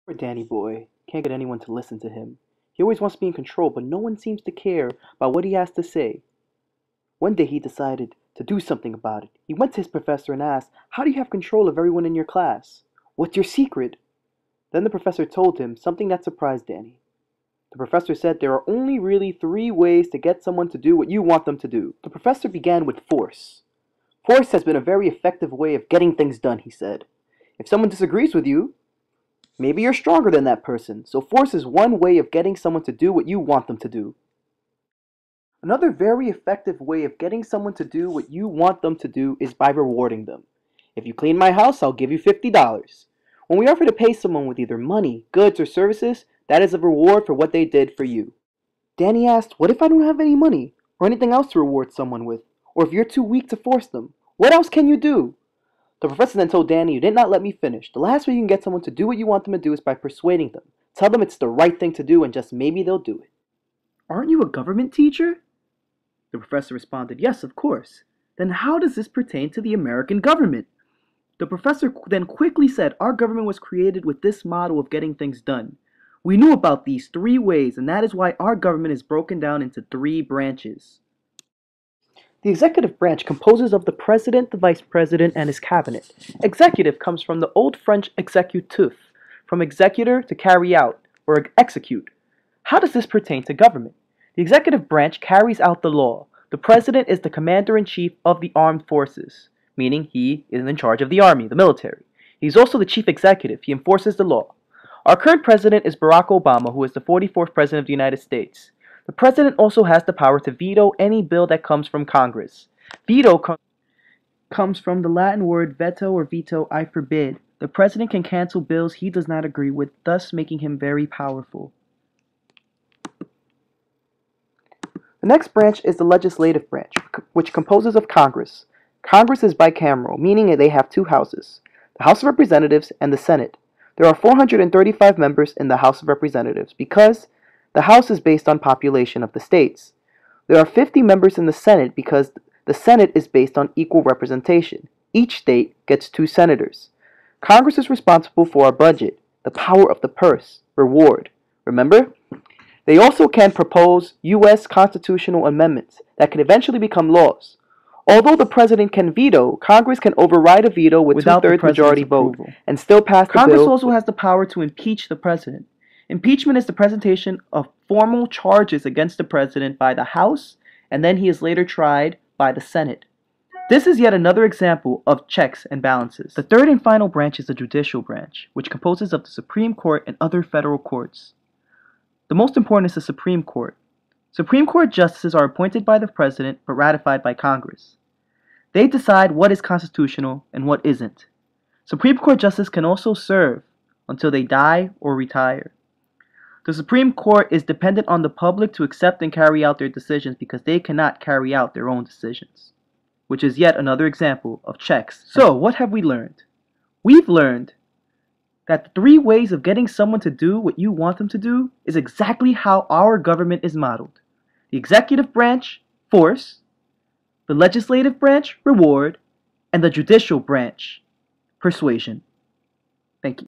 Poor Danny boy. Can't get anyone to listen to him. He always wants to be in control, but no one seems to care about what he has to say. One day he decided to do something about it. He went to his professor and asked, "How do you have control of everyone in your class? What's your secret?" Then the professor told him something that surprised Danny. The professor said there are only really three ways to get someone to do what you want them to do. The professor began with force. Force has been a very effective way of getting things done, he said. If someone disagrees with you, maybe you're stronger than that person, so force is one way of getting someone to do what you want them to do. Another very effective way of getting someone to do what you want them to do is by rewarding them. If you clean my house, I'll give you $50. When we offer to pay someone with either money, goods, or services, that is a reward for what they did for you. Danny asked, "What if I don't have any money, or anything else to reward someone with? Or if you're too weak to force them? What else can you do?" The professor then told Danny, "You did not let me finish. The last way you can get someone to do what you want them to do is by persuading them. Tell them it's the right thing to do and just maybe they'll do it." "Aren't you a government teacher?" The professor responded, "Yes, of course." "Then how does this pertain to the American government?" The professor then quickly said, "Our government was created with this model of getting things done. We knew about these three ways, and that is why our government is broken down into three branches." The executive branch composes of the president, the vice president, and his cabinet. Executive comes from the old French exécutif, from executor to carry out, or execute. How does this pertain to government? The executive branch carries out the law. The president is the commander-in-chief of the armed forces, meaning he is in charge of the army, the military. He's also the chief executive. He enforces the law. Our current president is Barack Obama, who is the 44th president of the United States. The president also has the power to veto any bill that comes from Congress. Veto comes from the Latin word veto or veto, I forbid. The president can cancel bills he does not agree with, thus making him very powerful. The next branch is the legislative branch, which composes of Congress. Congress is bicameral, meaning they have two houses, the House of Representatives and the Senate. There are 435 members in the House of Representatives because the House is based on population of the states. There are 50 members in the Senate because the Senate is based on equal representation. Each state gets 2 senators. Congress is responsible for our budget, the power of the purse, reward. Remember? They also can propose U.S. constitutional amendments that can eventually become laws. Although the president can veto, Congress can override a veto with two-thirds majority vote and still pass the bill. Congress also has the power to impeach the president. Impeachment is the presentation of formal charges against the president by the House, and then he is later tried by the Senate. This is yet another example of checks and balances. The third and final branch is the judicial branch, which composes of the Supreme Court and other federal courts. The most important is the Supreme Court. Supreme Court justices are appointed by the president but ratified by Congress. They decide what is constitutional and what isn't. Supreme Court justices can also serve until they die or retire. The Supreme Court is dependent on the public to accept and carry out their decisions because they cannot carry out their own decisions, which is yet another example of checks. So, what have we learned? We've learned that the 3 ways of getting someone to do what you want them to do is exactly how our government is modeled. The executive branch, force, the legislative branch, reward, and the judicial branch, persuasion. Thank you.